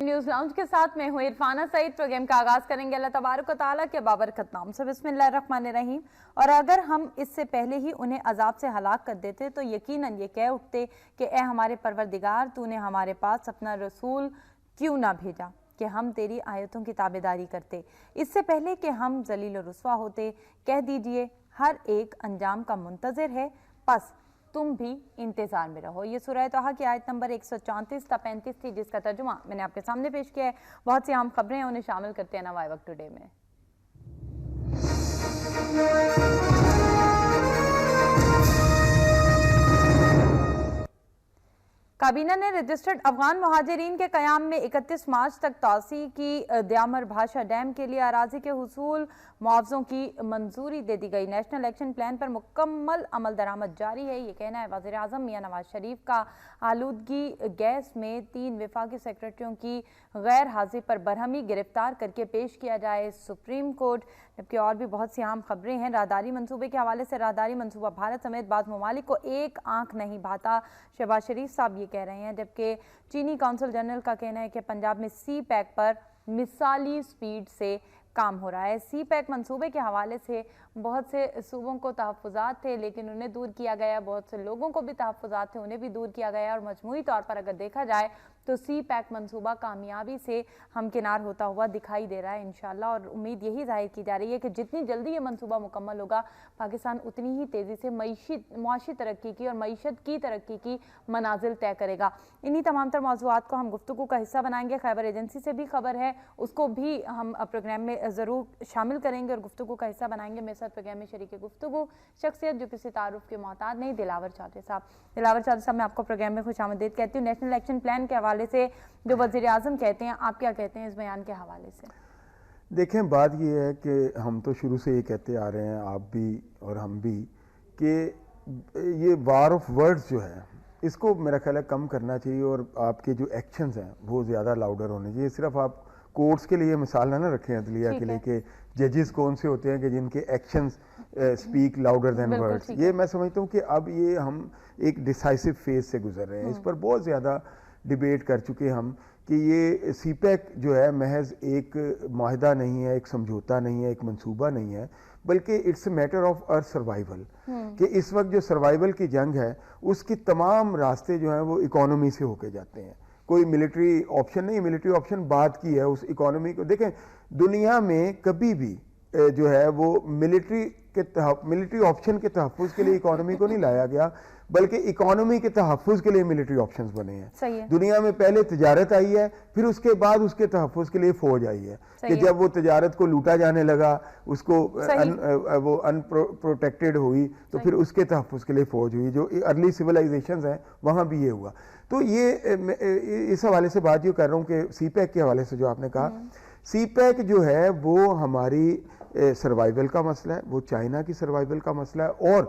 News lounge کے ساتھ میں ہوں عرفانہ سعید. پروگرام کا آغاز کریں گے اللہ تبارک و تعالیٰ کے بابرکت نام سے. بسم اللہ الرحمن الرحیم. اور اگر ہم اس سے پہلے ہی انہیں عذاب سے ہلاک کر دیتے تو یقیناً یہ کہہ اٹھتے کہ اے ہمارے پروردگار, تو نے ہمارے پاس اپنا رسول کیوں نہ بھیجا کہ ہم تیری آیتوں کی تابعداری کرتے, اس سے پہلے کہ ہم ذلیل و رسوا ہوتے. کہہ دیجئے ہر ایک انجام کا منتظر ہے, پس تم بھی انتظار میں رہو. یہ سورہ طٰہٰ کی آیت نمبر 134 تا 35 تھی, جس کا ترجمہ میں نے آپ کے سامنے پیش کیا ہے. بہت سی اہم خبریں ہیں, انہیں شامل کرتے ہیں نوائی وقت ٹوڈے میں. کابینہ نے رجسٹرڈ افغان مہاجرین کے قیام میں 31 مارچ تک توسیع کی. دیامر بھاشا ڈیم کے لیے اراضی کے حصول معاوضوں کی منظوری دے دی گئی. نیشنل ایکشن پلان پر مکمل عمل درآمد جاری ہے, یہ کہنا ہے وزیر اعظم میاں نواز شریف کا. آلودگی گیس میں 3 وفاقی سیکرٹریوں کی غیر حاضری پر برہمی گرفتار کر کے پیش کیا جائے سپریم کورٹ. جبکہ اور بھی بہت سی اہم خبریں ہیں. راہداری منصوبے کے حوالے سے راہداری منصوبہ بھارت سمیت بعض ممالک کو ایک آنکھ نہیں بھاتا, شہباز شریف صاحب یہ کہہ رہے ہیں. جبکہ چینی کونسل جنرل کا کہنا ہے کہ پنجاب میں سی پیک پر مثالی سپیڈ سے کام ہو رہا ہے. سی پیک منصوبے کے حوالے سے بہت سے صوبوں کو تحفظات تھے لیکن انہیں دور کیا گیا, بہت سے لوگوں کو بھی تحفظات تھے انہیں بھی دور کیا گیا, اور مجموعی طور پر اگر دیکھا جائے تو سی پیک منصوبہ کامیابی سے ہمکنار ہوتا ہوا دکھائی دے رہا ہے انشاءاللہ. اور امید یہی ظاہر کی جا رہی ہے کہ جتنی جلدی یہ منصوبہ مکمل ہوگا پاکستان اتنی ہی تیزی سے معاشی ترقی کی اور معیشت کی ترقی کی منازل طے کرے گا. انہی تمام تر موضوعات کو ہم گفتگو کا حصہ بنائیں گے. خیبر ایجنسی سے بھی خبر ہے, اس کو بھی ہم پروگرام میں ضرور شامل کریں گے اور گفتگو کا حصہ بنائیں گے. میرے ساتھ پروگرام میں شریک گفتگو شخصیت جو کسی تعارف کے محتاج نہیں, دلاور چودھری صاحب. دلاور چودھری صاحب, میں آپ کو پروگرام میں خوش آمدید کہتی ہوں. نیشنل ایکشن پلان کے حوالے سے جو وزیر اعظم کہتے ہیں, آپ کیا کہتے ہیں اس بیان کے حوالے سے؟ دیکھیں, بات یہ ہے کہ ہم تو شروع سے یہ کہتے آ رہے ہیں, آپ بھی اور ہم بھی, کہ یہ وار آف ورڈز جو ہے اس کو میرا خیال ہے کم کرنا چاہیے, اور آپ کے جو ایکشنز ہیں وہ زیادہ لاؤڈر ہونے چاہیے. صرف آپ کورٹس کے لیے مثال نہ رکھیں عدلیہ کے لیے کہ ججز کون سے ہوتے ہیں کہ جن کے actions speak louder than words. یہ میں سمجھتا ہوں کہ اب یہ ہم ایک ڈیسائسو فیز سے گزر رہے ہیں. اس پر بہت زیادہ ڈیبیٹ کر چکے ہم کہ یہ سی پیک جو ہے محض ایک معاہدہ نہیں ہے, ایک سمجھوتا نہیں ہے, ایک منصوبہ نہیں ہے, بلکہ it's a matter of earth survival. کہ اس وقت جو سروائیول کی جنگ ہے اس کی تمام راستے جو ہیں وہ اکانومی سے ہو کے جاتے ہیں. کوئی ملٹری آپشن نہیں, ملٹری آپشن بات کی ہے. اس اکانومی کو دیکھیں, دنیا میں کبھی بھی جو ہے وہ ملٹری آپشن کے تحفظ کے لیے اکانومی کو نہیں لایا گیا, بلکہ اکانومی کے تحفظ کے لیے ملٹری آپشنز بنے ہیں. دنیا میں پہلے تجارت آئی ہے, پھر اس کے بعد اس کے تحفظ کے لیے فوج آئی ہے. کہ جب وہ تجارت کو لوٹا جانے لگا, اس کو وہ ان پروٹیکٹڈ ہوئی, تو پھر اس کے تحفظ کے لیے فوج ہوئی. جو ارلی سویلائزیشنز ہیں وہاں بھی یہ ہوا. تو یہ اس حوالے سے بات یہ کر رہا ہوں کہ سی پیک کے حوالے سے جو آپ نے کہا, سی پیک جو ہے وہ ہماری سروائیول کا مسئلہ ہے, وہ چائنا کی سروائیول کا مسئلہ ہے, اور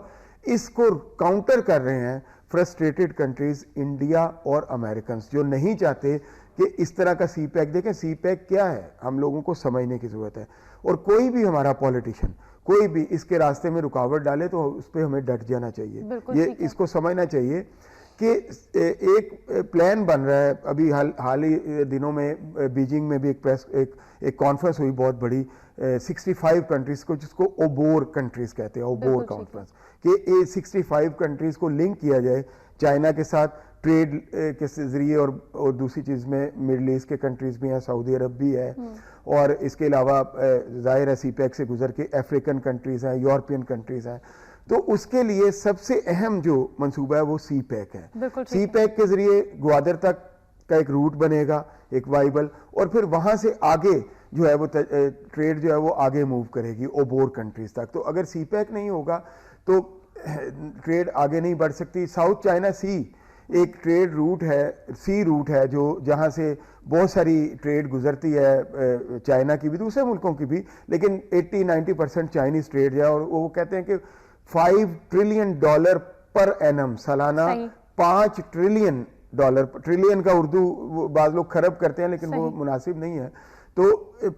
اس کو کاؤنٹر کر رہے ہیں فرسٹریٹڈ کنٹریز انڈیا اور امریکنز, جو نہیں چاہتے کہ اس طرح کا سی پیک. دیکھیں سی پیک کیا ہے ہم لوگوں کو سمجھنے کی ضرورت ہے, اور کوئی بھی ہمارا پولیٹیشین کوئی بھی اس کے راستے میں رکاوٹ ڈالے تو اس پہ ہمیں ڈٹ جانا چاہیے. یہ اس کو سمجھنا چاہیے کہ ایک پلان بن رہا ہے. ابھی حال ہی دنوں میں بیجنگ میں بھی ایک کانفرنس ہوئی بہت بڑی 65 کنٹریز کو, جس کو اوبور کنٹریز کہتے ہیں, اوبور کانفرنس, کہ 65 کنٹریز کو لنک کیا جائے چائنا کے ساتھ ٹریڈ کے ذریعے, اور دوسری چیز میں مڈل ایسٹ کے کنٹریز بھی ہیں, سعودی عرب بھی ہے, اور اس کے علاوہ ظاہر ہے سی پیک سے گزر کے افریقن کنٹریز ہیں, یورپین کنٹریز ہیں. تو اس کے لیے سب سے اہم جو منصوبہ ہے وہ سی پیک ہے. سی پیک کے ذریعے گوادر تک کا ایک روٹ بنے گا, ایک وائبل, اور پھر وہاں سے آگے جو ہے وہ ٹریڈ جو ہے وہ آگے موو کرے گی اوبور کنٹریز تک. تو اگر سی پیک نہیں ہوگا تو ٹریڈ آگے نہیں بڑھ سکتی. ساؤتھ چائنا سی ایک ٹریڈ روٹ ہے, سی روٹ ہے, جو جہاں سے بہت ساری ٹریڈ گزرتی ہے, چائنا کی بھی دوسرے ملکوں کی بھی, لیکن 80-90% چائنیز ٹریڈ ہے. اور وہ کہتے ہیں کہ $5 ٹریلین پر اینم, سالانہ $5 ٹریلین. ٹریلین کا اردو بعض لوگ خراب کرتے ہیں لیکن وہ مناسب نہیں ہے. تو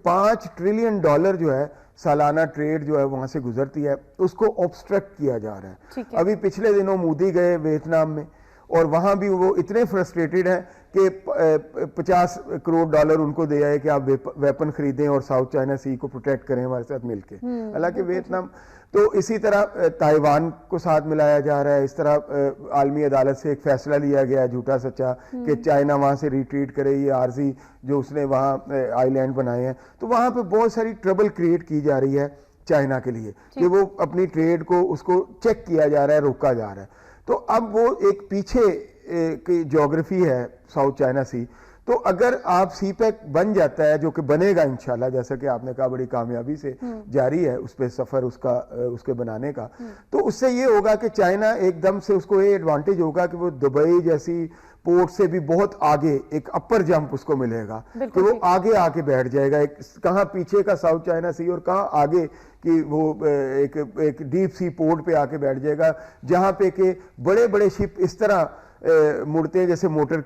$5 ٹریلین جو ہے سالانہ ٹریڈ جو ہے وہاں سے گزرتی ہے, اس کو آبسٹرکٹ کیا جا رہا ہے. ابھی پچھلے دنوں مودی گئے ویتنام میں, اور وہاں بھی وہ اتنے فرسٹریٹڈ ہیں کہ $50 کروڑ ان کو دے آئے کہ آپ ویپن خریدیں اور ساؤتھ چائنا سی کو پروٹیکٹ کریں ہمارے ساتھ مل کے. حالانکہ ویتنام تو اسی طرح تائیوان کو ساتھ ملایا جا رہا ہے. اس طرح عالمی عدالت سے ایک فیصلہ لیا گیا جھوٹا سچا کہ چائنا وہاں سے ریٹریٹ کرے, یہ عارضی جو اس نے وہاں آئی لینڈ بنائے ہیں. تو وہاں پہ بہت ساری ٹربل کریٹ کی جا رہی ہے چائنا کے لیے کہ وہ اپنی ٹریڈ کو اس کو چیک کیا جا رہا ہے, روکا جا رہا ہے. تو اب وہ ایک پیچھے کی جیوگرافی ہے ساؤتھ چائنا سی. تو اگر آپ سی پیک بن جاتا ہے, جو کہ بنے گا انشاءاللہ, جیسا کہ آپ نے کہا بڑی کامیابی سے جاری ہے اس پہ سفر اس کے بنانے کا, تو اس سے یہ ہوگا کہ چائنا ایک دم سے اس کو یہ ایڈوانٹیج ہوگا کہ وہ دبئی جیسی پورٹ سے بھی بہت آگے ایک اپر جمپ اس کو ملے گا کہ وہ آگے آ کے بیٹھ جائے گا. کہاں پیچھے کا ساؤتھ چائنا سی اور کہاں آگے کہ وہ ایک ڈیپ سی پورٹ پہ آ کے بیٹھ جائے گا, جہاں پہ کہ بڑے بڑے شپ اس طرح مڑتے ہیں جیسے موٹر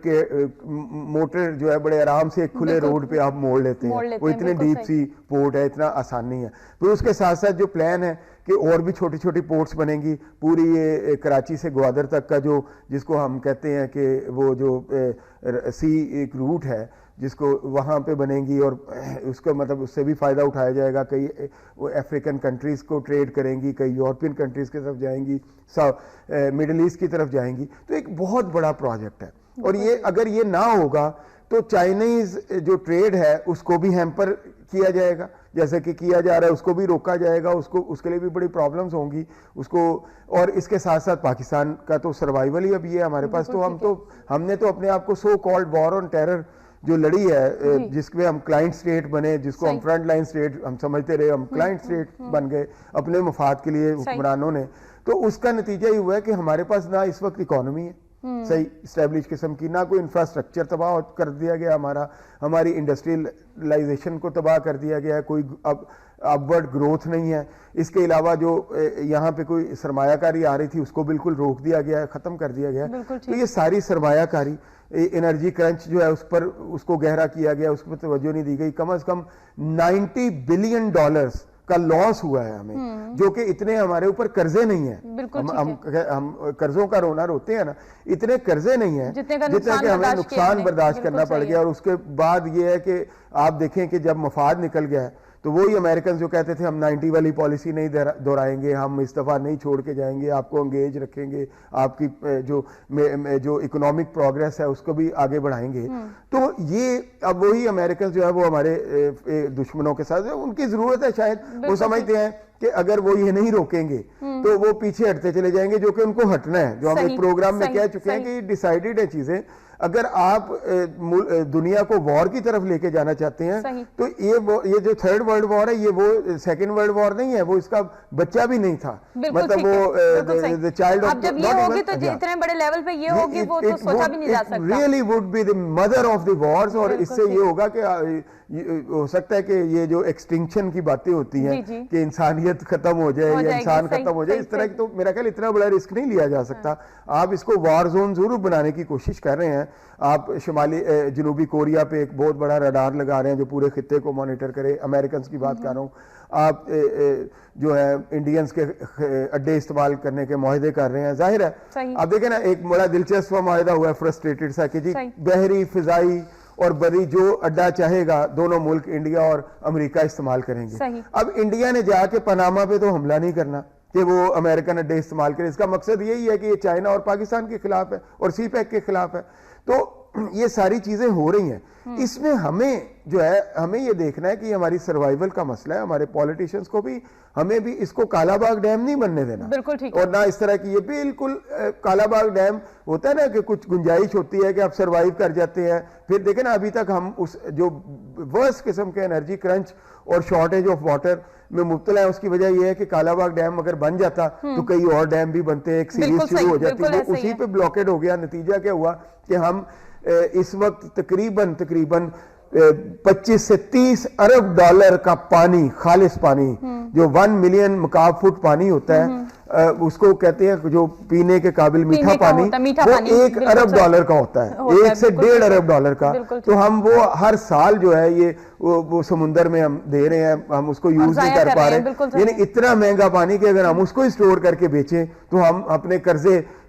جو ہے بڑے آرام سے ایک کھلے روڈ پہ آپ موڑ لیتے ہیں. وہ اتنے ڈیپ سی پورٹ ہے, اتنا آسان نہیں ہے. پھر اس کے ساتھ ساتھ جو پلان ہے کہ اور بھی چھوٹی چھوٹی پورٹس بنیں گی, پوری یہ کراچی سے گوادر تک کا جو جس کو ہم کہتے ہیں کہ وہ جو سی ایک روٹ ہے جس کو وہاں پہ بنیں گی, اور اس کا مطلب اس سے بھی فائدہ اٹھایا جائے گا. کئی وہ افریقن کنٹریز کو ٹریڈ کریں گی, کئی یورپین کنٹریز کی طرف جائیں گی, مڈل ایسٹ کی طرف جائیں گی. تو ایک بہت بڑا پروجیکٹ ہے, اور یہ اگر یہ نہ ہوگا تو چائنیز جو ٹریڈ ہے اس کو بھی ہیمپر کیا جائے گا, جیسے کہ کیا جا رہا ہے, اس کو بھی روکا جائے گا, اس کے لیے بھی بڑی پرابلمز ہوں گی اس کو. اور اس کے ساتھ ساتھ پاکستان کا تو سروائیول ہی اب یہ ہے ہمارے پاس. تو ہم نے تو اپنے آپ کو so called war on terror جو لڑی ہے, جس میں ہم کلائنٹ سٹیٹ بنے, جس کو ہم فرنٹ لائن سٹیٹ ہم سمجھتے رہے, ہم کلائنٹ سٹیٹ بن گئے اپنے مفاد کے لیے حکمرانوں نے. تو اس کا نتیجہ یہ ہوا ہے کہ ہمارے پاس نہ اس وقت اکانومی ہے صحیح اسٹیبلش قسم کی, نہ کوئی انفراسٹرکچر تباہ کر دیا گیا ہماری انڈسٹریلائزیشن کو تباہ کر دیا گیا ہے, کوئی اپورڈ گروتھ نہیں ہے. اس کے علاوہ جو یہاں پہ کوئی سرمایہ کاری آ رہی تھی اس کو بالکل روک دیا گیا ہے, ختم کر دیا گیا ہے. تو یہ ساری سرمایہ کاری, انرجی کرنچ جو ہے اس کو گہرا کیا گیا, اس پر توجہ نہیں دی گئی. کم از کم $90 بلین کا لاس ہوا ہے ہمیں, جو کہ اتنے ہمارے اوپر قرضے نہیں ہیں. ہم قرضوں کا رونا روتے ہیں نا, اتنے قرضے نہیں ہیں جتنے کہ ہمیں نقصان برداشت کرنا پڑ گیا. اور اس کے بعد یہ ہے کہ آپ دیکھیں کہ جب مفاد نکل گیا ہے تو وہی امریکن جو کہتے تھے ہم 90 والی پالیسی نہیں دہرائیں گے, ہم اس دفعہ نہیں چھوڑ کے جائیں گے, آپ کو انگیج رکھیں گے, آپ کی جو اکنامک پروگریس ہے اس کو بھی آگے بڑھائیں گے. تو یہ اب وہی امریکن جو ہے وہ ہمارے دشمنوں کے ساتھ ان کی ضرورت ہے شاید, وہ سمجھتے ہیں کہ اگر وہ یہ نہیں روکیں گے تو وہ پیچھے ہٹتے چلے جائیں گے, جو کہ ان کو ہٹنا ہے. جو ہم ایک پروگرام میں کہہ چکے ہیں کہ یہ ڈیسائیڈڈ ہے چیزیں. اگر آپ دنیا کو وار کی طرف لے کے جانا چاہتے ہیں تو یہ جو تھرڈ ورلڈ وار ہے یہ وہ سیکنڈ ورلڈ وار نہیں ہے, وہ اس کا بچہ بھی نہیں تھا. مطلب وہ چائلڈ آف جب یہ ہوگی تو اتنے بڑے لیول پہ یہ ہوگی وہ تو سوچا بھی نہیں جا سکتا. Really would be the mother of the wars. اور اس سے یہ ہوگا کہ ہو سکتا ہے کہ یہ جو ایکسٹنکشن کی باتیں ہوتی ہیں کہ انسانیت ختم ہو جائے یا انسان ختم ہو جائے, اس طرح کی تو میرا خیال اتنا بڑا رسک نہیں لیا جا سکتا. آپ اس کو وار زون ضرور بنانے کی کوشش کر رہے ہیں. آپ جنوبی کوریا پہ ایک بہت بڑا رڈار لگا رہے ہیں جو پورے خطے کو مانیٹر کرے. امریکنز کی بات کر رہا ہوں. آپ جو ہے انڈینز کے اڈے استعمال کرنے کے معاہدے کر رہے ہیں. ظاہر ہے آپ دیکھیں نا, ایک بڑا دلچسپ معاہدہ ہوا ہے فرسٹریٹڈ سا کہ جی بحری, فضائی اور بری جو اڈا چاہے گا دونوں ملک انڈیا اور امریکہ استعمال کریں گے. اب انڈیا نے جا کے پاناما پہ تو حملہ نہیں کرنا کہ وہ امریکن اڈے استعمال کریں. اس کا مقصد یہی ہے کہ یہ چائنا اور پاکستان کے خلاف ہے اور سی پیک کے خلاف ہے. تو یہ ساری چیزیں ہو رہی ہیں. اس میں ہمیں جو ہے ہمیں یہ دیکھنا ہے کہ ہماری سروائیول کا مسئلہ ہے. ہمارے پولیٹیشنز کو بھی ہمیں بھی اس کو کالا باغ ڈیم نہیں بننے دینا, اور نہ اس طرح کی یہ بالکل کالا باغ ڈیم ہوتا ہے نا کہ کچھ گنجائش ہوتی ہے کہ آپ سروائیو کر جاتے ہیں. پھر دیکھیں نا ابھی تک ہم اس جو ورسٹ قسم کے انرجی کرنچ اور شارٹیج آف واٹر میں مبتلا ہے. اس کی وجہ یہ ہے کہ کالا باغ ڈیم اگر بن جاتا تو کئی اور ڈیم بھی بنتے ہیں, ایک سیریز شروع ہو جاتی, وہ اسی پہ بلاکیڈ ہو گیا. نتیجہ کیا ہوا کہ ہم اس وقت تقریباً 25 سے 30 ارب ڈالر کا پانی, خالص پانی جو 1 ملین مکعب فٹ پانی ہوتا ہے, اس کو کہتے ہیں جو پینے کے قابل میٹھا پانی, وہ $1 ارب کا ہوتا ہے, 1 سے 1.5 ارب ڈالر کا. تو ہم وہ ہر سال جو ہے یہ وہ سمندر میں ہم دے رہے ہیں, ہم اس کو یوز نہیں کر پا رہے. یعنی اتنا مہنگا پانی کہ اگر ہم اس کو اسٹور کر کے بیچیں تو ہم اپنے قرضے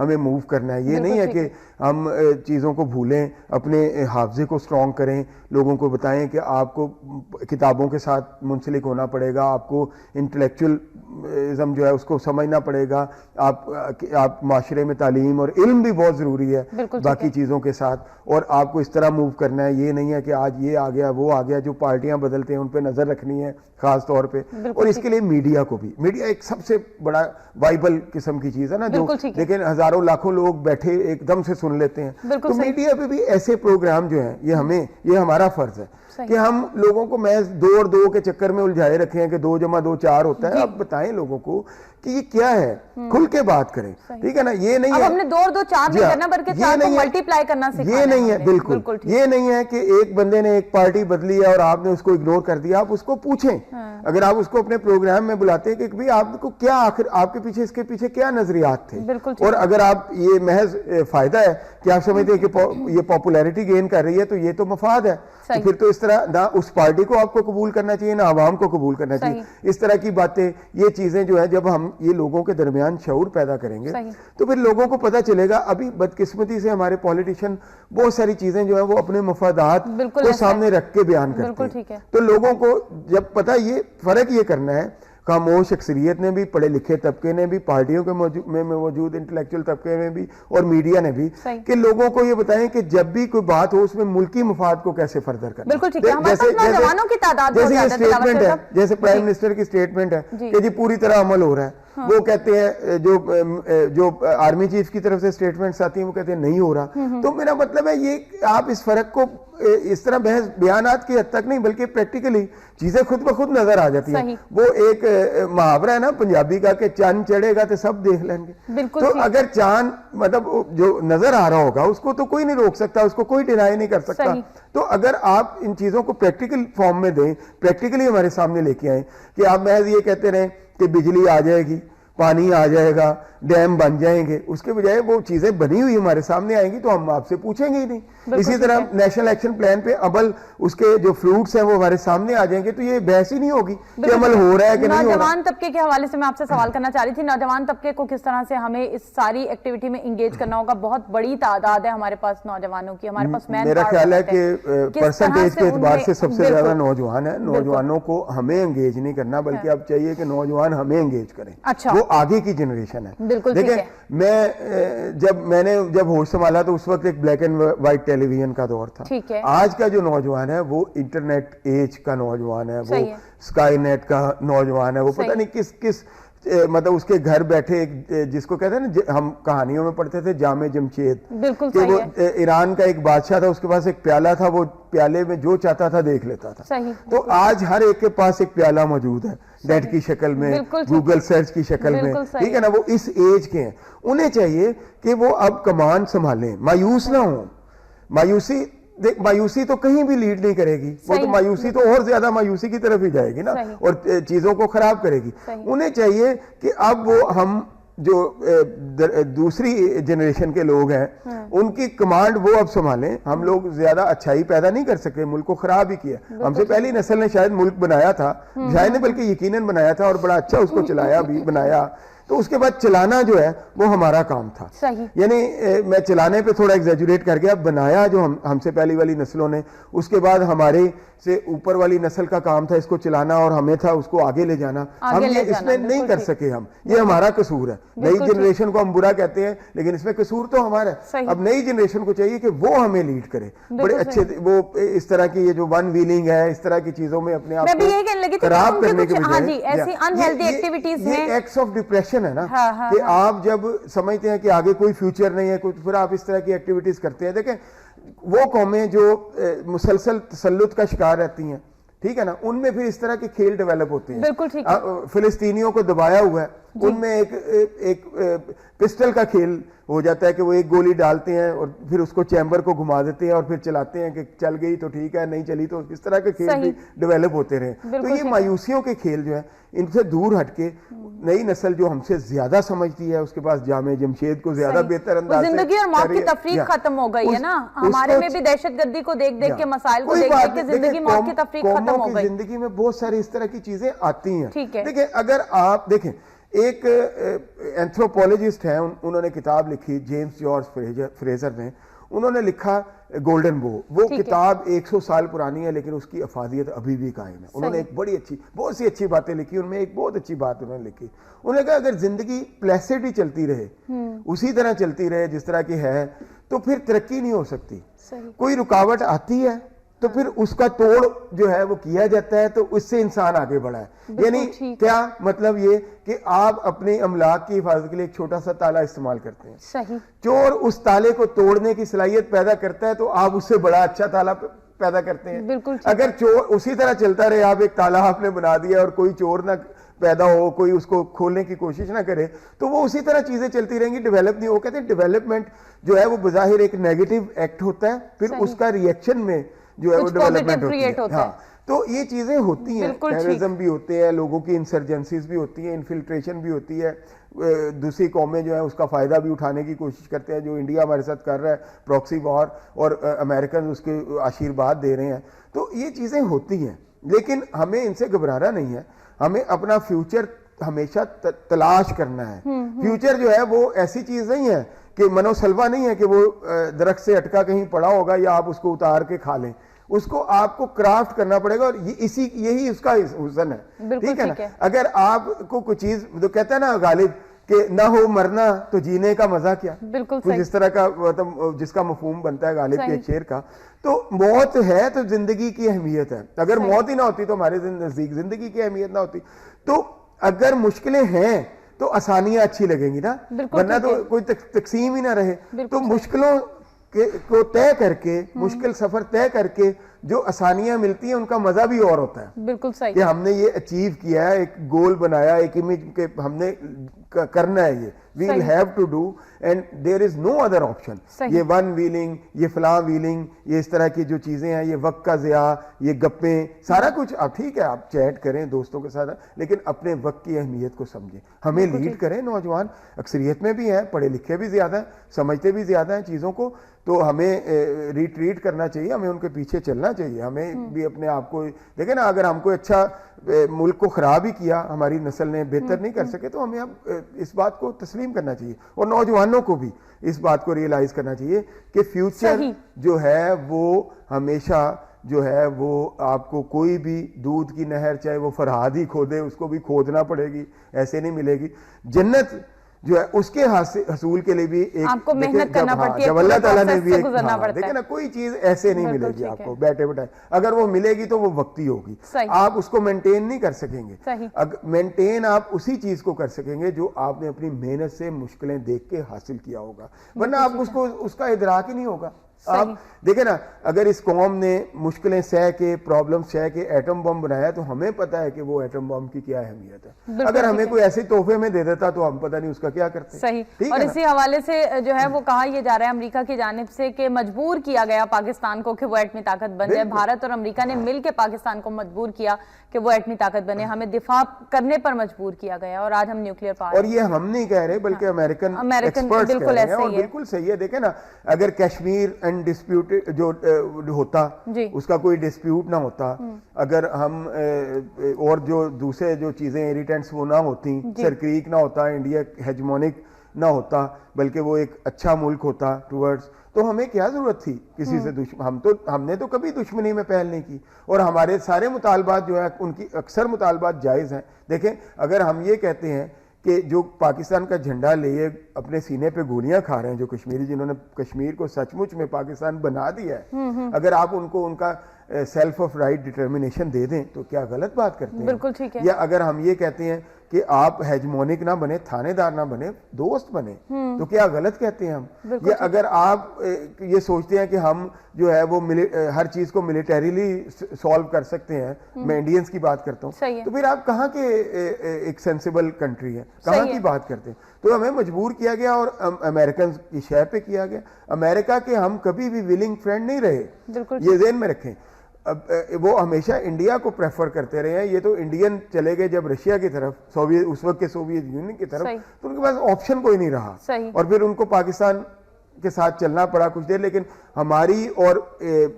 ہمیں موو کرنا ہے. یہ نہیں ہے کہ ہم چیزوں کو بھولیں, اپنے حافظے کو اسٹرانگ کریں, لوگوں کو بتائیں کہ آپ کو کتابوں کے ساتھ منسلک ہونا پڑے گا, آپ کو انٹلیکچوئلزم جو ہے اس کو سمجھنا پڑے گا, آپ معاشرے میں تعلیم اور علم بھی بہت ضروری ہے باقی چیزوں کے ساتھ, اور آپ کو اس طرح موو کرنا ہے. یہ نہیں ہے کہ آج یہ آ گیا وہ آ گیا, جو پارٹیاں بدلتے ہیں ان پہ نظر رکھنی ہے خاص طور پہ. اور اس کے لیے میڈیا کو بھی, میڈیا ایک سب سے بڑا بائبل قسم کی چیز ہے نا, جو لیکن ہزاروں لاکھوں لوگ بیٹھے ایک دم سے سن لیتے ہیں. تو میڈیا پہ بھی ایسے پروگرام جو ہیں, یہ ہمارا فرض ہے کہ ہم لوگوں کو محض 2 اور 2 کے چکر میں الجھائے رکھے ہیں کہ 2 + 2 4 ہوتا ہے. آپ بتائیں لوگوں کو کہ یہ کیا ہے, کھل کے بات کریں, ٹھیک ہے نا. یہ نہیں ہے ہم نے 2 اور 2 4 نہیں کرنا بلکہ 4 کو ملٹی پلائی کرنا سکھانا ہے. یہ نہیں ہے, بالکل یہ نہیں ہے کہ ایک بندے نے ایک پارٹی بدلی ہے اور آپ نے اس کو اگنور کر دیا. آپ اس کو پوچھیں, اگر آپ اس کو اپنے پروگرام میں بلاتے ہیں کہ بھئی آپ کو کیا آخر آپ کے پیچھے اس کے پیچھے کیا نظریات تھے, اور اگر آپ یہ محض فائدہ ہے کہ آپ سمجھتے ہیں کہ یہ پاپولیرٹی گین کر رہی ہے تو یہ تو مفاد ہے, تو پھر تو اس طرح نہ اس پارٹی کو آپ کو قبول کرنا چاہیے نہ عوام کو قبول کرنا چاہیے. اس طرح کی باتیں, یہ چیزیں جو ہے جب ہم یہ لوگوں کے درمیان شعور پیدا کریں گے تو پھر لوگوں کو پتہ چلے گا. ابھی بدقسمتی سے ہمارے پولیٹیشین بہت ساری چیزیں جو ہیں وہ اپنے مفادات کو سامنے رکھ کے بیان کرتے ہیں, تو لوگوں کو جب پتہ, یہ فرق یہ کرنا ہے خاموش اکثریت نے بھی, پڑھے لکھے طبقے نے بھی, پارٹیوں کے میں موجود انٹلیکچوئل طبقے نے بھی, اور میڈیا نے بھی, کہ لوگوں کو یہ بتائیں کہ جب بھی کوئی بات ہو اس میں ملکی مفاد کو کیسے فردر کرنا. جیسے یہ اسٹیٹمنٹ ہے, جیسے پرائم منسٹر کی اسٹیٹمنٹ ہے کہ جی پوری طرح عمل ہو رہا ہے, وہ کہتے ہیں جو آرمی چیف کی طرف سے اسٹیٹمنٹس آتی ہیں وہ کہتے ہیں نہیں ہو رہا. تو میرا مطلب ہے یہ آپ اس فرق کو اس طرح بحث بیانات کی حد تک نہیں بلکہ پریکٹیکلی چیزیں خود بخود نظر آ جاتی ہیں. وہ ایک محاورہ ہے نا پنجابی کا کہ چاند چڑھے گا تو سب دیکھ لیں گے. تو اگر چاند مطلب جو نظر آ رہا ہوگا اس کو تو کوئی نہیں روک سکتا, اس کو کوئی ڈینائی نہیں کر سکتا. تو اگر آپ ان چیزوں کو پریکٹیکل فارم میں دیں, پریکٹیکلی ہمارے سامنے لے کے آئیں, کہ آپ محض یہ کہتے رہیں کہ بجلی آ جائے گی, پانی آ جائے گا, ڈیم بن جائیں گے, اس کے بجائے وہ چیزیں بنی ہوئی ہمارے سامنے آئیں گی تو ہم آپ سے پوچھیں گے ہی نہیں. اسی طرح نیشنل ایکشن پلان پہ عمل اس کے جو فروٹس ہیں وہ ہمارے سامنے آ جائیں گے تو یہ بحث ہی نہیں ہوگی کہ عمل ہو رہا ہے کہ نہیں ہو رہا. نوجوان طبقے کے حوالے سے میں آپ سے سوال کرنا چاہ رہی تھی, نوجوان طبقے کو کس طرح سے ہمیں اس ساری ایکٹیویٹی میں انگیج کرنا ہوگا؟ بہت بڑی تعداد ہے ہمارے پاس نوجوانوں کی, ہمارے پاس میرا خیال ہے کہ پرسنٹیج کے اعتبار سے سب سے زیادہ نوجوان ہیں. نوجوانوں کو ہمیں انگیج نہیں کرنا بلکہ اب چاہیے کہ نوجوان ہمیں انگیج کریں, وہ آگے کی جنریشن ہے. دیکھیں میں نے جب ہوش سنبھالا تو اس وقت ایک black and white television کا دور تھا. آج کا جو نوجوان ہے وہ انٹرنیٹ ایج کا نوجوان ہے, وہ اسکائی نیٹ کا نوجوان ہے, وہ پتہ نہیں کس مطلب اس کے گھر بیٹھے جس کو کہتے ہیں نا, ہم کہانیوں میں پڑھتے تھے جامع جمشید, کہ وہ ایران کا ایک بادشاہ تھا, اس کے پاس ایک پیالہ تھا, وہ پیالے میں جو چاہتا تھا دیکھ لیتا تھا. تو آج ہر ایک کے پاس ایک پیالہ موجود ہے, نیٹ کی شکل میں, گوگل سرچ کی شکل میں, ٹھیک ہے نا. وہ اس ایج کے ہیں, انہیں چاہیے کہ وہ اب کمان سنبھالیں, مایوس نہ ہوں. مایوسی تو کہیں بھی لیڈ نہیں کرے گی, وہ تو مایوسی تو اور زیادہ مایوسی کی طرف ہی جائے گی نا, اور چیزوں کو خراب کرے گی. انہیں چاہیے کہ اب وہ ہم جو دوسری جنریشن کے لوگ ہیں ان کی کمانڈ وہ اب سنبھالیں. ہم لوگ زیادہ اچھائی پیدا نہیں کر سکے, ملک کو خراب ہی کیا. ہم سے پہلی نسل نے شاید ملک بنایا تھا, شاید نے بلکہ یقیناً بنایا تھا, اور بڑا اچھا اس کو چلایا بھی, بنایا. تو اس کے بعد چلانا جو ہے وہ ہمارا کام تھا. یعنی میں چلانے پہ تھوڑا ایگزیجوریٹ کر گیا, بنایا جو ہم سے پہلی والی نسلوں نے, اس کے بعد ہمارے سے اوپر والی نسل کا کام تھا اس کو چلانا, اور ہمیں تھا اس کو آگے لے جانا. ہم یہ اس میں نہیں کر سکے, یہ ہمارا قصور ہے. نئی جنریشن کو ہم برا کہتے ہیں لیکن اس میں قصور تو ہمارا ہے. اب نئی جنریشن کو چاہیے کہ وہ ہمیں لیڈ کرے, بڑے اچھے, وہ اس طرح کی یہ جو ون ویلنگ ہے, اس طرح کی چیزوں میں اپنے آپ کو خراب کرنے کے بجائے, یہ ایکٹس آف ڈپریشن ہے نا, کہ آپ جب سمجھتے ہیں کہ آگے کوئی فیوچر نہیں ہے پھر آپ اس طرح کی ایکٹیویٹیز کرتے ہیں. دیکھیں وہ قومیں جو مسلسل تسلط کا شکار رہتی ہیں, ٹھیک ہے نا, ان میں پھر اس طرح کے کھیل ڈیولپ ہوتے ہیں. فلسطینیوں کو دبایا ہوا ہے, ان میں ایک پسٹل کا کھیل ہو جاتا ہے کہ وہ ایک گولی ڈالتے ہیں اور پھر اس کو چیمبر کو گھما دیتے ہیں اور پھر چلاتے ہیں کہ چل گئی تو ٹھیک ہے, نہیں چلی تو اس طرح کے کھیل بھی ڈیولپ ہوتے رہے. تو یہ مایوسیوں کے کھیل جو ہیں ان سے دور ہٹ کے نئی نسل جو ہم سے زیادہ سمجھتی ہے, اس کے پاس جامع جمشید کو زیادہ بہتر انداز سے, زندگی اور موت کی تفریق ختم ہو گئی ہے نا. ہمارے میں بھی دہشت گردی کو دیکھ دیکھ کے, مسائل کو دیکھ دیکھ کے زندگی موت کی تفریق ختم ہو گئی. زندگی میں بہت ساری اس طرح کی چیزیں آتی ہیں. دیکھیں اگر آپ دیکھیں ایک اینتھروپولوجسٹ ہیں, انہوں نے کتاب لکھی, جیمس جارج فریزر نے, انہوں نے لکھا گولڈن بو. وہ کتاب 100 سال پرانی ہے لیکن اس کی افادیت ابھی بھی قائم ہے. انہوں نے ایک بڑی اچھی, بہت سی اچھی باتیں لکھی, ان میں ایک بہت اچھی بات انہوں نے لکھی. انہوں نے کہا اگر زندگی پلیسڈ ہی چلتی رہے, اسی طرح چلتی رہے جس طرح کی ہے, تو پھر ترقی نہیں ہو سکتی. کوئی رکاوٹ آتی ہے تو پھر اس کا توڑ جو ہے وہ کیا جاتا ہے, تو اس سے انسان آگے بڑھا ہے. یعنی کیا مطلب یہ کہ آپ اپنے املاک کی حفاظت کے لیے ایک چھوٹا سا تالا استعمال کرتے ہیں, صحیح, چور اس تالے کو توڑنے کی صلاحیت پیدا کرتا ہے تو آپ اس سے بڑا اچھا تالا پیدا کرتے ہیں. بالکل. اگر چور اسی طرح چلتا رہے, آپ ایک تالا آپ نے بنا دیا اور کوئی چور نہ پیدا ہو, کوئی اس کو کھولنے کی کوشش نہ کرے, تو وہ اسی طرح چیزیں چلتی رہیں گی, ڈیولپ نہیں ہو. کہتے ہیں ڈیولپمنٹ جو ہے وہ بظاہر ایک نیگیٹو ایکٹ ہوتا ہے, پھر اس کا ریئیکشن میں جو ہے وہ ڈیولپمنٹ ہوتی ہے. ہاں, تو یہ چیزیں ہوتی ہیں, ٹیررزم بھی ہوتے ہیں, لوگوں کی انسرجنسیز بھی ہوتی ہیں, انفلٹریشن بھی ہوتی ہے, دوسری قومیں جو ہیں اس کا فائدہ بھی اٹھانے کی کوشش کرتے ہیں, جو انڈیا ہمارے ساتھ کر رہا ہے پراکسی وار, اور امریکن اس کے آشیرواد دے رہے ہیں. تو یہ چیزیں ہوتی ہیں, لیکن ہمیں ان سے گھبرانا نہیں ہے. ہمیں اپنا فیوچر ہمیشہ تلاش کرنا ہے. فیوچر جو ہے وہ ایسی چیز نہیں ہے کہ منو سلوا نہیں ہے کہ وہ درخت سے اٹکا کہیں پڑا ہوگا یا آپ اس کو اتار کے کھا لیں. اس کو آپ کو کرافٹ کرنا پڑے گا, اور یہی اس کا حسن ہے. ٹھیک ہے نا. اگر آپ کو کوئی چیز, جو کہتا ہے نا غالب کہ نہ ہو مرنا تو جینے کا مزہ کیا, بالکل جس طرح کا جس کا مفہوم بنتا ہے غالب کے ایک شعر کا, تو موت ہے تو زندگی کی اہمیت ہے. اگر موت ہی نہ ہوتی تو ہمارے نزدیک زندگی کی اہمیت نہ ہوتی. تو اگر مشکلیں ہیں تو آسانیاں اچھی لگیں گی نا, ورنہ تو کوئی تقسیم ہی نہ رہے. تو مشکلوں کو طے کر کے, مشکل سفر طے کر کے جو آسانیاں ملتی ہیں ان کا مزہ بھی اور ہوتا ہے. بالکل صحیح, کہ ہم نے یہ اچیو کیا ہے, ایک گول بنایا, ایک امیج کہ ہم نے کرنا ہے, یہ we will have to do and there is no other option. یہ ون ویلنگ, یہ فلاں ویلنگ, یہ اس طرح کی جو چیزیں ہیں, یہ وقت کا ضیاع, یہ گپیں, سارا کچھ. اب ٹھیک ہے آپ چیٹ کریں دوستوں کے ساتھ, لیکن اپنے وقت کی اہمیت کو سمجھیں. ہمیں لیڈ کریں, نوجوان اکثریت میں بھی ہیں, پڑھے لکھے بھی زیادہ ہیں, سمجھتے بھی زیادہ ہیں چیزوں کو, تو ہمیں ریٹریٹ کرنا چاہیے, ہمیں ان کے پیچھے چلنا چاہیے. ہمیں بھی اپنے آپ کو دیکھیں نا, اگر ہم کو اچھا ملک کو خراب ہی کیا, ہماری نسل نے بہتر نہیں کر سکے, تو ہمیں اب اس بات کو تسلیم کرنا چاہیے, اور نوجوانوں کو بھی اس بات کو ریئلائز کرنا چاہیے کہ فیوچر جو ہے وہ ہمیشہ جو ہے وہ آپ کو کوئی بھی دودھ کی نہر چاہے وہ فرہاد ہی کھودے, اس کو بھی کھودنا پڑے گی, ایسے نہیں ملے گی. جنت جو ہے اس کے حصول کے لیے بھی ایک آپ کو محنت کرنا پڑتی ہے, جب اللہ تعالیٰ نے بھی دیکھیں نا, کوئی چیز ایسے نہیں ملے گی آپ کو بیٹھے بیٹھے. اگر وہ ملے گی تو وہ وقتی ہوگی, آپ اس کو مینٹین نہیں کر سکیں گے. مینٹین آپ اسی چیز کو کر سکیں گے جو آپ نے اپنی محنت سے مشکلیں دیکھ کے حاصل کیا ہوگا, ورنہ آپ اس کا ادراک ہی نہیں ہوگا. آپ دیکھیں نا, اگر اس قوم نے مشکلیں سہ کے, پرابلم سہ کے ایٹم بم بنایا, تو ہمیں پتا ہے کہ وہ ایٹم بم کی کیا اہمیت ہے. اگر ہمیں کوئی ایسے تحفے میں دے دیتا تو ہم پتہ نہیں اس کا کیا کرتے. صحیح. اور اسی حوالے سے جو ہے وہ کہا یہ جا رہا ہے امریکہ کی جانب سے کہ مجبور کیا گیا پاکستان کو کہ وہ ایٹمی طاقت بن جائے. بھارت اور امریکہ نے مل کے پاکستان کو مجبور کیا کہ وہ ایٹمی طاقت بنے, ہمیں دفاع کرنے پر مجبور کیا گیا, اور آج ہم نیوکلیئر پاور. اور یہ ہم نہیں کہہ رہے بلکہ امریکن ایکسپرٹس کہہ رہے ہیں, اور بالکل صحیح ہے. دیکھیں نا, اگر کشمیر ان ڈسپیوٹڈ جو ہوتا, اس کا کوئی ڈسپیوٹ نہ ہوتا, اگر ہم اور جو دوسرے جو چیزیں ایریٹنٹس وہ نہ ہوتی, سر کریک نہ ہوتا, انڈیا ہیجمونک نہ ہوتا, بلکہ وہ ایک اچھا ملک ہوتا ٹورڈز, تو ہمیں کیا ضرورت تھی کسی سے ہم نے تو کبھی دشمنی میں پہل نہیں کی, اور ہمارے سارے مطالبات جو ہیں ان کی اکثر مطالبات جائز ہیں. دیکھیں, اگر ہم یہ کہتے ہیں کہ جو پاکستان کا جھنڈا لیے اپنے سینے پہ گولیاں کھا رہے ہیں, جو کشمیری, جنہوں نے کشمیر کو سچ مچ میں پاکستان بنا دیا ہے, اگر آپ ان کو ان کا سیلف آف رائٹ ڈٹرمنیشن دے دیں تو کیا غلط بات کرتے ہیں؟ بالکل ٹھیک ہے. یا اگر ہم یہ کہتے ہیں کہ آپ ہیجمونک نہ بنے, تھانے دار نہ بنے, دوست بنے, تو کیا غلط کہتے ہیں ہم؟ یا اگر آپ یہ سوچتے ہیں کہ ہم جو ہے وہ ہر چیز کو ملیٹریلی سالو کر سکتے ہیں, میں انڈینز کی بات کرتا ہوں, تو پھر آپ کہاں کے ایک سینسیبل کنٹری ہے, کہاں کی بات کرتے ہیں؟ تو ہمیں مجبور کیا گیا, اور امریکن کی شے پہ کیا گیا. امریکہ کے ہم کبھی بھی ولنگ فرینڈ نہیں رہے, یہ ذہن میں رکھیں. وہ ہمیشہ انڈیا کو پریفر کرتے رہے ہیں. یہ تو انڈین چلے گئے جب رشیا کی طرف, اس وقت کے سوویت یونین کی طرف, تو ان کے پاس آپشن کوئی نہیں رہا, اور پھر ان کو پاکستان کے ساتھ چلنا پڑا کچھ دیر, لیکن ہماری اور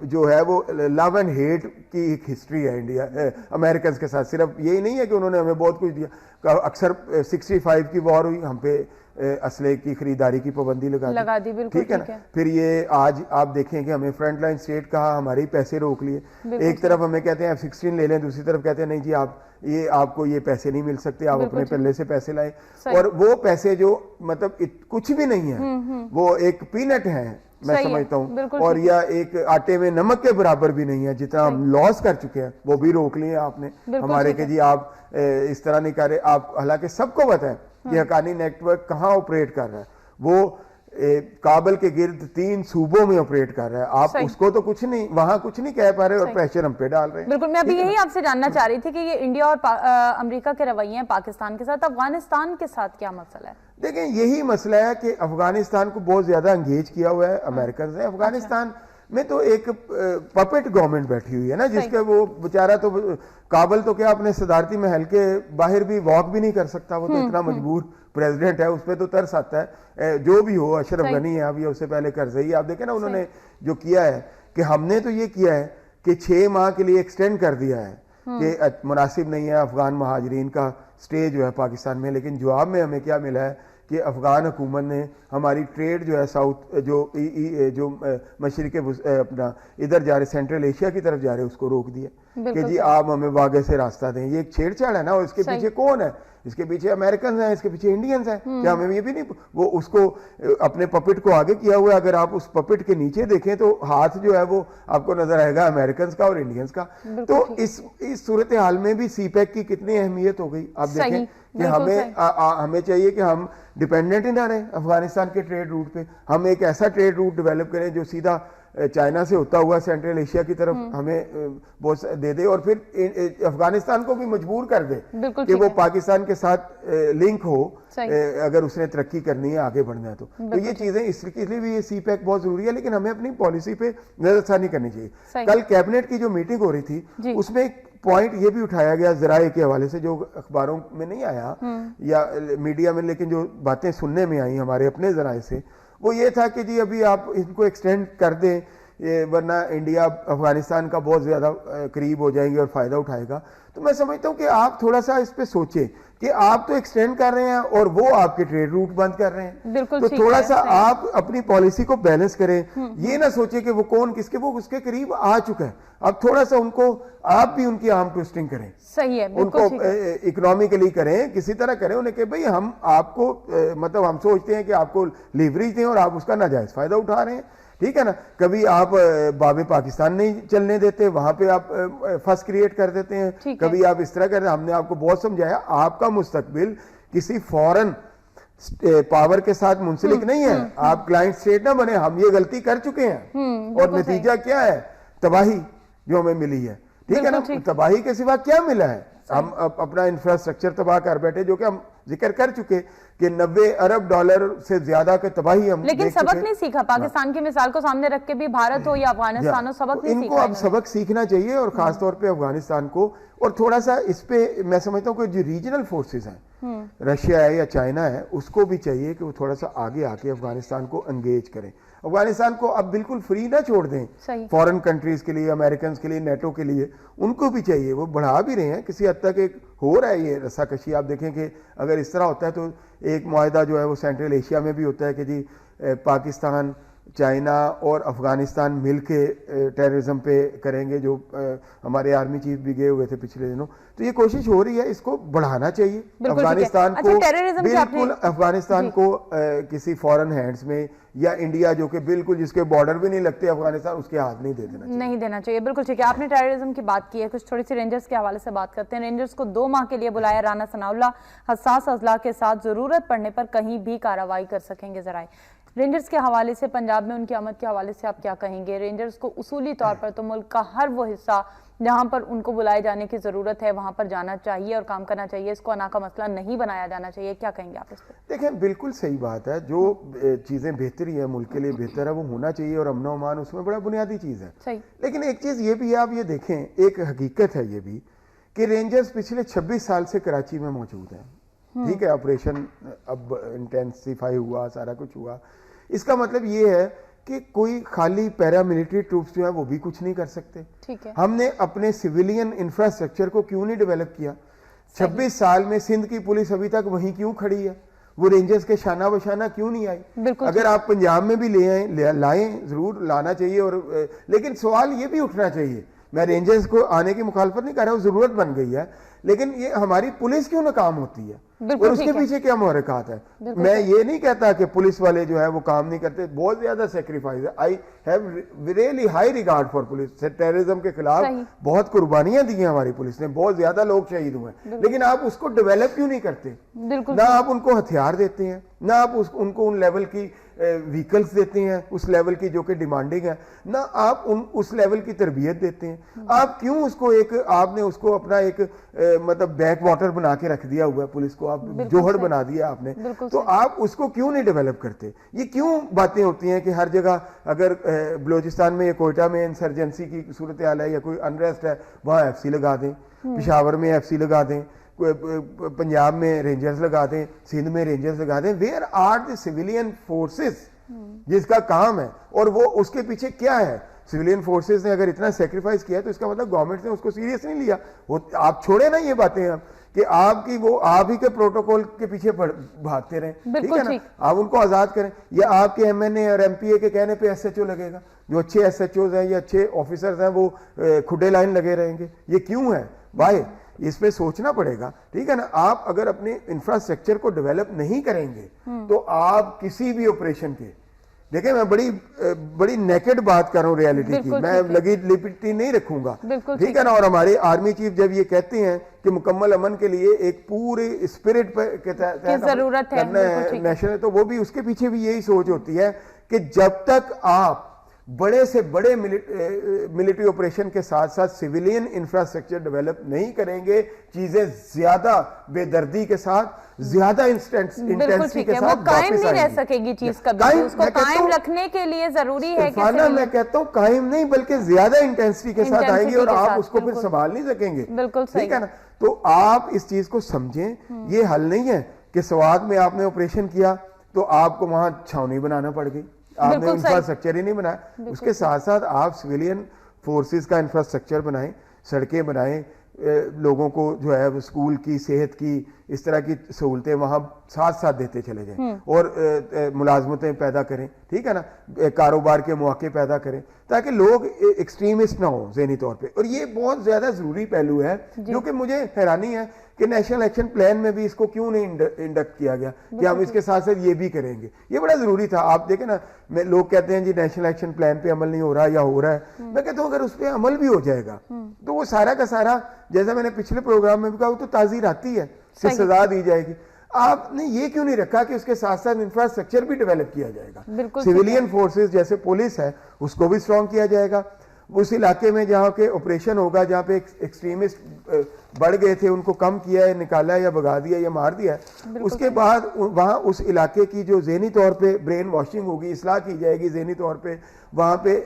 جو ہے وہ لو اینڈ ہیٹ کی ایک ہسٹری ہے انڈیا امریکنز کے ساتھ. صرف یہی نہیں ہے کہ انہوں نے ہمیں بہت کچھ دیا, اکثر 65 کی وار ہوئی, ہم پہ اسلحے کی خریداری کی پابندی لگا دی, ٹھیک ہے نا. پھر یہ آج آپ دیکھیں کہ ہمیں فرنٹ لائن اسٹیٹ کہا, ہمارے پیسے روک لیے. ایک طرف ہمیں کہتے ہیں F-16 لے لیں, دوسری طرف کہتے ہیں نہیں جی آپ کو یہ پیسے نہیں مل سکتے, آپ اپنے پلے سے پیسے لائیں. اور وہ پیسے جو مطلب کچھ بھی نہیں ہے, وہ ایک پینٹ ہے میں سمجھتا ہوں, اور یا ایک آٹے میں نمک کے برابر بھی نہیں ہے. جتنا ہم لاس کر چکے ہیں وہ بھی روک لیے آپ نے ہمارے, کہ جی آپ اس طرح نہیں کر رہے. آپ حالانکہ سب کو پتہ ہے کہ حقانی نیٹ ورک کہاں آپریٹ کر رہا ہے, وہ کابل کے گرد 3 صوبوں میں آپریٹ کر رہا ہے. آپ اس کو تو کچھ نہیں, وہاں کچھ نہیں کہہ پا رہے اور پریشر ہم پہ ڈال رہے ہیں. بالکل, میں ابھی یہی آپ سے جاننا چاہ رہی تھی کہ یہ انڈیا اور امریکہ کے رویے ہیں پاکستان کے ساتھ, افغانستان کے ساتھ کیا مسئلہ ہے؟ دیکھیں یہی مسئلہ ہے کہ افغانستان کو بہت زیادہ انگیج کیا ہوا ہے امریکنز نے. افغانستان میں تو ایک پپٹ گورنمنٹ بیٹھی ہوئی ہے نا, جس کے وہ بیچارہ تو کابل تو کیا اپنے صدارتی محل کے باہر بھی واک بھی نہیں کر سکتا, وہ تو اتنا مجبور پریزیڈنٹ ہے, اس پہ تو ترس آتا ہے. جو بھی ہو, اشرف غنی ہے ابھی, اس سے پہلے کرزئی, آپ دیکھیں نا انہوں نے جو کیا ہے, کہ ہم نے تو یہ کیا ہے کہ 6 ماہ کے لیے ایکسٹینڈ کر دیا ہے کہ مناسب نہیں ہے افغان مہاجرین کا سٹے جو ہے پاکستان میں. لیکن جواب میں ہمیں کیا ملا ہے کہ افغان حکومت نے ہماری ٹریڈ جو ہے ساؤتھ جو مشرق اپنا ادھر جا رہے سینٹرل ایشیا کی طرف جا رہے اس کو روک دیا کہ جی آپ ہمیں واگے سے راستہ دیں. یہ ایک چھیڑ چھاڑ ہے نا, اور اس کے پیچھے کون ہے؟ اس کے پیچھے امریکنز ہیں, اس کے پیچھے انڈینز ہیں. کیا ہمیں یہ بھی نہیں, وہ اس کو اپنے پپٹ کو آگے کیا ہوا ہے. اگر آپ اس پپٹ کے نیچے دیکھیں تو ہاتھ جو ہے وہ آپ کو نظر آئے گا امریکنز کا اور انڈینز کا. تو اس صورتحال میں بھی سی پیک کی کتنی اہمیت ہو گئی. آپ دیکھیں کہ ہمیں چاہیے کہ ہم ڈیپینڈنٹ ہی نہ رہیں افغانستان کے ٹریڈ روٹ پہ. ہم ایک ایسا ٹریڈ روٹ ڈیولپ کریں جو سیدھا چائنا سے ہوتا ہوا سینٹرل ایشیا کی طرف ہمیں بہت دے دے, اور پھر افغانستان کو بھی مجبور کر دے کہ وہ پاکستان کے ساتھ لنک ہو اگر اس نے ترقی کرنی ہے, آگے بڑھنا ہے. تو یہ چیزیں اس لیے بھی یہ سی پیک بہت ضروری ہے, لیکن ہمیں اپنی پالیسی پہ نظر ثانی کرنی چاہیے. کل کیبنٹ کی جو میٹنگ ہو رہی تھی اس میں ایک پوائنٹ یہ بھی اٹھایا گیا ذرائع کے حوالے سے, جو اخباروں میں نہیں آیا یا میڈیا میں, لیکن جو باتیں سننے میں آئیں ہمارے اپنے ذرائع سے, وہ یہ تھا کہ جی ابھی آپ ان کو ایکسٹینڈ کر دیں ورنہ انڈیا افغانستان کا بہت زیادہ قریب ہو جائیں گے اور فائدہ اٹھائے گا. تو میں سمجھتا ہوں کہ آپ تھوڑا سا اس پہ سوچیں کہ آپ تو ایکسٹینڈ کر رہے ہیں اور وہ آپ کے ٹریڈ روٹ بند کر رہے ہیں. تو تھوڑا سا آپ اپنی پالیسی کو بیلنس کریں. یہ نہ سوچیں کہ وہ کون کس کے, وہ اس کے قریب آ چکا ہے. اب تھوڑا سا ان کو آپ بھی ان کی آرم ٹوسٹنگ کریں, صحیح ہے, ان کو اکنامکلی کریں, کسی طرح کریں انہیں کہ بھئی ہم آپ کو مطلب ہم سوچتے ہیں کہ آپ کو لیوریج دیں اور آپ اس کا ناجائز فائدہ اٹھا رہے ہیں, ٹھیک ہے نا. کبھی آپ باب پاکستان نہیں چلنے دیتے, وہاں پہ آپ فس کریٹ کر دیتے ہیں, کبھی آپ اس طرح کرتے ہیں. ہم نے آپ کو بہت سمجھایا آپ کا مستقبل کسی فورن پاور کے ساتھ منسلک نہیں ہے, آپ کلائنٹ اسٹیٹ نہ بنے. ہم یہ غلطی کر چکے ہیں اور نتیجہ کیا ہے؟ تباہی جو ہمیں ملی ہے, ٹھیک ہے نا. تباہی کے سوا کیا ملا ہے؟ ہم اپنا انفراسٹرکچر تباہ کر بیٹھے, جو کہ ہم ذکر کر چکے کہ 90 ارب ڈالر سے زیادہ کے تباہی ہم. لیکن سبق نہیں سیکھا پاکستان کی مثال کو سامنے رکھ کے بھی, بھارت ہو یا افغانستان ہو, سبق نہیں سیکھا. ان کو اب سبق سیکھنا چاہیے, اور خاص طور پہ افغانستان کو. اور تھوڑا سا اس پہ میں سمجھتا ہوں کہ جو ریجنل فورسز ہیں, رشیا ہے یا چائنا ہے, اس کو بھی چاہیے کہ وہ تھوڑا سا آگے آ کے افغانستان کو انگیج کریں. افغانستان کو اب بالکل فری نہ چھوڑ دیں فورن کنٹریز کے لیے, امریکنز کے لیے, نیٹو کے لیے. ان کو بھی چاہیے, وہ بڑھا بھی رہے ہیں کسی حد تک, ایک ہو رہا ہے یہ رسا کشی. آپ دیکھیں کہ اگر اس طرح ہوتا ہے تو ایک معاہدہ جو ہے وہ سینٹرل ایشیا میں بھی ہوتا ہے کہ جی پاکستان, چائنا اور افغانستان مل کے ٹیررزم پہ کریں گے, جو ہمارے آرمی چیف بھی گئے ہوئے تھے پچھلے دنوں. تو یہ کوشش ہو رہی ہے, اس کو بڑھانا چاہیے افغانستان کو, بالکل افغانستان کو کسی فورن ہینڈز میں, یا انڈیا جو کہ بالکل جس کے بارڈر بھی نہیں لگتے افغانستان, اس کے ہاتھ نہیں دینا چاہیے. بالکل ٹھیک ہے. آپ نے ٹیررزم کی بات کی ہے, کچھ تھوڑی سی رینجرز کے حوالے سے بات کرتے ہیں. رینجرز کو 2 ماہ کے لیے بلایا رانا ثناءاللہ, حساس اضلاع کے ساتھ ضرورت پڑنے پر کہیں بھی کارروائی کر سکیں گے ذرائع. رینجرز کے حوالے سے, پنجاب میں ان کی آمد کے حوالے سے آپ کیا کہیں گے؟ رینجرز کو اصولی طور پر تو ملک کا ہر وہ حصہ جہاں پر ان کو بلائے جانے کی ضرورت ہے وہاں پر جانا چاہیے اور کام کرنا چاہیے, اس کو انا کا مسئلہ نہیں بنایا جانا چاہیے. کیا کہیں گے آپ اس پہ؟ دیکھیں بالکل صحیح بات ہے, جو چیزیں بہتری ہیں ملک کے لیے بہتر ہے وہ ہونا چاہیے, اور امن و امان اس میں بڑا بنیادی چیز ہے. لیکن ایک چیز یہ بھی ہے, آپ یہ دیکھیں, ایک حقیقت ہے یہ بھی کہ رینجرز پچھلے 26 سال سے کراچی میں موجود ہیں, ٹھیک ہے. آپریشن اب انٹینسیفائی ہوا, سارا کچھ ہوا, اس کا مطلب یہ ہے کہ کوئی خالی پیراملٹری ٹروپس جو ہیں وہ بھی کچھ نہیں کر سکتے. ہم نے اپنے سویلین انفراسٹرکچر کو کیوں نہیں ڈیولپ کیا؟ 26 سال میں سندھ کی پولیس ابھی تک وہیں کیوں کھڑی ہے؟ وہ رینجرز کے شانہ بشانہ کیوں نہیں آئی؟ اگر آپ پنجاب میں بھی لائیں ضرور لانا چاہیے, اور لیکن سوال یہ بھی اٹھنا چاہیے, میں رینجرز کو آنے کی مخالفت نہیں کر رہا ہوں, ضرورت بن گئی ہے, لیکن یہ ہماری پولیس کیوں ناکام ہوتی ہے اور اس کے پیچھے کیا محرکات ہے؟ میں یہ نہیں کہتا کہ پولیس والے جو ہے وہ کام نہیں کرتے, بہت زیادہ سیکریفائز ہے. I have really high regard for police. Terrorism کے خلاف بہت قربانیاں دی ہیں ہماری پولیس نے, بہت زیادہ لوگ شہید ہوئے ہیں, لیکن آپ اس کو ڈیولپ کیوں نہیں کرتے؟ نہ آپ ان کو ہتھیار دیتے ہیں, نہ آپ ان کو ان لیول کی ویکلز دیتے ہیں اس لیول کی جو کہ ڈیمانڈنگ ہے, نہ آپ اس لیول کی تربیت دیتے ہیں. آپ کیوں اس کو آپ نے اس کو اپنا ایک مطلب بیک واٹر بنا کے رکھ دیا ہوا ہے پولیس کو, آپ جوہر بنا دیا آپ نے, تو آپ اس کو کیوں نہیں ڈیولپ کرتے؟ یہ کیوں باتیں ہوتی ہیں کہ ہر جگہ اگر بلوچستان میں یا کوئٹہ میں انسرجنسی کی صورتحال ہے یا کوئی انریسٹ ہے وہاں ایف سی لگا دیں, پشاور میں ایف سی لگا دیں, پنجاب میں رینجرز لگا دیں, سندھ میں رینجرز لگا دیں. Where are the civilian forces جس کا کام ہے, اور وہ اس کے پیچھے کیا ہے؟ سویلین فورسز نے اگر اتنا سیکریفائز کیا تو اس کا مطلب گورنمنٹ نے اس کو سیریس نہیں لیا. آپ چھوڑے نا یہ باتیں اب کہ آپ ہی کے پروٹوکول کے پیچھے بھاگتے رہیں, ٹھیک ہے نا, آپ ان کو آزاد کریں, یا آپ کے ایم این اے اور ایم پی اے کے کہنے پہ ایس ایچ او لگے گا؟ جو اچھے ایس ایچ اوز ہیں یا اچھے آفیسرز ہیں وہ کھڈے لائن لگے رہیں گے؟ یہ کیوں ہے بھائی؟ اس پہ سوچنا پڑے گا, ٹھیک ہے نا. آپ اگر اپنے انفراسٹرکچر کو ڈیولپ نہیں کریں گے تو آپ کسی بھی آپریشن کے, دیکھیں میں بڑی نیکڈ بات کر رہا ہوں ریالٹی کی, میں لگی لپٹی نہیں رکھوں گا, ٹھیک ہے نا. اور ہمارے آرمی چیف جب یہ کہتے ہیں کہ مکمل امن کے لیے ایک پورے اسپرٹ پہ ضرورت ہے نیشنل, تو وہ بھی اس کے پیچھے بھی یہی سوچ ہوتی ہے کہ جب تک آپ بڑے سے بڑے ملٹری آپریشن کے ساتھ ساتھ سویلین انفراسٹرکچر ڈیولپ نہیں کریں گے, چیزیں زیادہ بے دردی کے ساتھ, زیادہ انٹینسٹی کے ساتھ قائم نہیں رہ سکے گی چیز کبھی. اس کو قائم رکھنے کے لیے ضروری ہے کہ میں کہتا ہوں قائم نہیں بلکہ زیادہ انٹینسٹی کے ساتھ آئیں گے اور آپ اس کو پھر سنبھال نہیں سکیں گے, ٹھیک ہے نا. تو آپ اس چیز کو سمجھیں, یہ حل نہیں ہے کہ سوات میں آپ نے آپریشن کیا تو آپ کو وہاں چھاونی بنانا پڑ گئی, آپ نے انفراسٹرکچر ہی نہیں بنایا. اس کے ساتھ ساتھ آپ سویلین فورسز کا انفراسٹرکچر بنائیں, سڑکیں بنائیں, لوگوں کو جو ہے اسکول کی, صحت کی, اس طرح کی سہولتیں وہاں ساتھ ساتھ دیتے چلے جائیں, اور ملازمتیں پیدا کریں, ٹھیک ہے نا, کاروبار کے مواقع پیدا کریں تاکہ لوگ ایکسٹریمسٹ نہ ہوں ذہنی طور پہ. اور یہ بہت زیادہ ضروری پہلو ہے جو کہ مجھے حیرانی ہے کہ نیشنل ایکشن پلان میں بھی اس کو کیوں نہیں انڈکٹ کیا گیا کہ ہم اس کے ساتھ ساتھ یہ بھی کریں گے. یہ بڑا ضروری تھا. آپ دیکھیں نا, لوگ کہتے ہیں جی نیشنل ایکشن پلان پہ عمل نہیں ہو رہا یا ہو رہا ہے, میں کہتا ہوں اگر اس پہ عمل بھی ہو جائے گا تو وہ سارا کا سارا, جیسا میں نے پچھلے پروگرام میں بھی کہا, وہ تو تعزیر آتی ہے کہ سزا دی جائے گی. آپ نے یہ کیوں نہیں رکھا کہ اس کے ساتھ ساتھ انفراسٹرکچر بھی ڈیولپ کیا جائے گا؟ سویلین فورسز جیسے پولیس ہے اس کو بھی اسٹرانگ کیا جائے گا. اس علاقے میں جہاں کے آپریشن ہوگا, جہاں پہ ایکسٹریمسٹ بڑھ گئے تھے, ان کو کم کیا ہے, نکالا ہے یا بھگا دیا یا مار دیا ہے, اس کے بعد وہاں اس علاقے کی جو ذہنی طور پہ برین واشنگ ہوگی, اصلاح کی جائے گی ذہنی طور پہ, وہاں پہ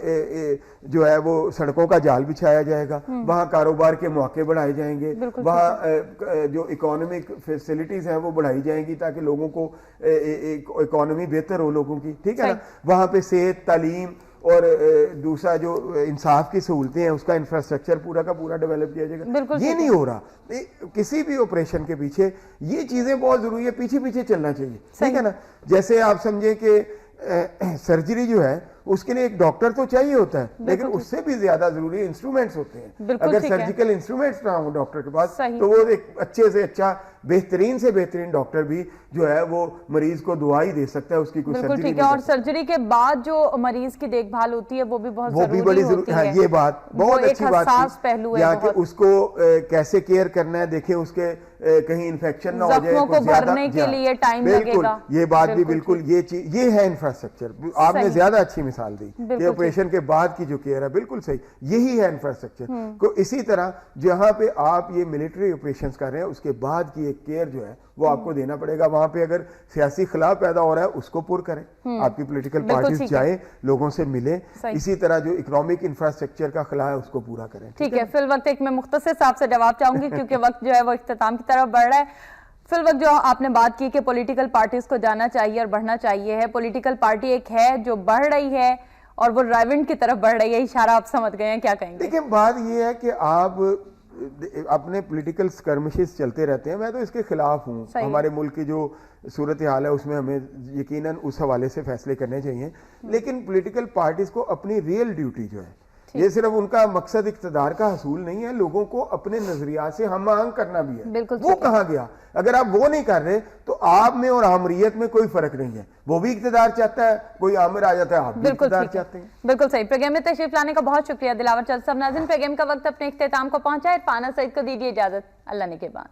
جو ہے وہ سڑکوں کا جال بچھایا جائے گا, وہاں کاروبار کے مواقع بڑھائے جائیں گے, وہاں جو اکانومک فیسلٹیز ہیں وہ بڑھائی جائیں گی تاکہ لوگوں کو اکانومی بہتر ہو لوگوں کی, ٹھیک ہے نا. وہاں پہ صحت, تعلیم اور دوسرا جو انصاف کی سہولتیں ہیں اس کا انفراسٹرکچر پورا کا پورا ڈیولپ کیا جائے گا. یہ نہیں ہو رہا. کسی بھی آپریشن کے پیچھے یہ چیزیں بہت ضروری ہے, پیچھے پیچھے چلنا چاہیے, ٹھیک ہے نا. جیسے آپ سمجھیں کہ سرجری جو ہے اس کے لیے ایک ڈاکٹر تو چاہیے ہوتا ہے, لیکن اس سے بھی زیادہ ضروری انسٹرومنٹس ہوتے ہیں. اگر سرجیکل انسٹرومنٹس نہ ہوں ڈاکٹر کے پاس تو وہ ایک اچھے سے اچھا بہترین سے بہترین ڈاکٹر بھی جو ہے وہ مریض کو دعا ہی دے سکتا ہے, اس کی کوئی سرجری نہیں. اور سرجری کے بعد جو مریض کی دیکھ بھال ہوتی ہے وہ بھی بہت ضروری ہوتی ہے. یہ بات بہت اچھی بات ہے, یا کہ اس کو کیسے کیئر کرنا ہے. دیکھیں اس کے کہیں انفیکشن نہ ہو جائے, زخموں کو بھرنے کے لیے ٹائم لگے گا. یہ بات بھی بالکل, یہ چیز یہ ہے انفراسٹرکچر. آپ نے زیادہ اچھی مثال دی کہ آپریشن کے بعد کی جو کیئر ہے, بالکل صحیح, یہی ہے انفراسٹرکچر کو. اسی طرح جہاں پہ آپ یہ ملٹری آپریشنز کر رہے ہیں اس کے بعد کی ایک کیئر جو ہے وہ آپ کو دینا پڑے گا. وہاں پہ اگر سیاسی خلا پیدا ہو رہا ہے اس کو پر کریں, آپ کی پولیٹیکل پارٹیز جائیں, لوگوں سے ملیں. اسی طرح جو اکنامک انفراسٹرکچر کا خلا ہے اس کو پورا کریں. ٹھیک ہے, فی الوقت ایک میں مختصر صاحب سے جواب چاہوں گی کیونکہ وقت جو ہے وہ اختتام کی طرف بڑھ رہا ہے. فی الوقت جو آپ نے بات کی کہ پولیٹیکل پارٹیز کو جانا چاہیے اور بڑھنا چاہیے ہے، پولیٹیکل پارٹی ایک ہے جو بڑھ رہی ہے اور وہ ڈرائیونگ کی طرف بڑھ رہی ہے، اشارہ آپ سمجھ گئے ہیں، کیا کہیں گے؟ دیکھیں بات یہ ہے کہ آپ اپنے پولیٹیکل سکرمشز چلتے رہتے ہیں، میں تو اس کے خلاف ہوں. ہمارے ملک کی جو صورتحال ہے اس میں ہمیں یقیناً اس حوالے سے فیصلے کرنے چاہیے، لیکن پولیٹیکل پارٹیز کو اپنی ریئل ڈیوٹی جو ہے، یہ صرف ان کا مقصد اقتدار کا حصول نہیں ہے، لوگوں کو اپنے نظریات سے ہم آہنگ کرنا بھی ہے. وہ کہاں گیا؟ اگر آپ وہ نہیں کر رہے تو آپ میں اور آمریت میں کوئی فرق نہیں ہے. وہ بھی اقتدار چاہتا ہے، کوئی آمر آ جاتا ہے، آپ بھی اقتدار چاہتے ہیں. بالکل صحیح. پروگرام میں تشریف لانے کا بہت شکریہ دلاور چل صاحب. ناظرین، پروگرام کا وقت اپنے اختتام کو پہنچا ہے. عرفانہ سعید کو دیجیے اجازت. اللہ نے کے بعد.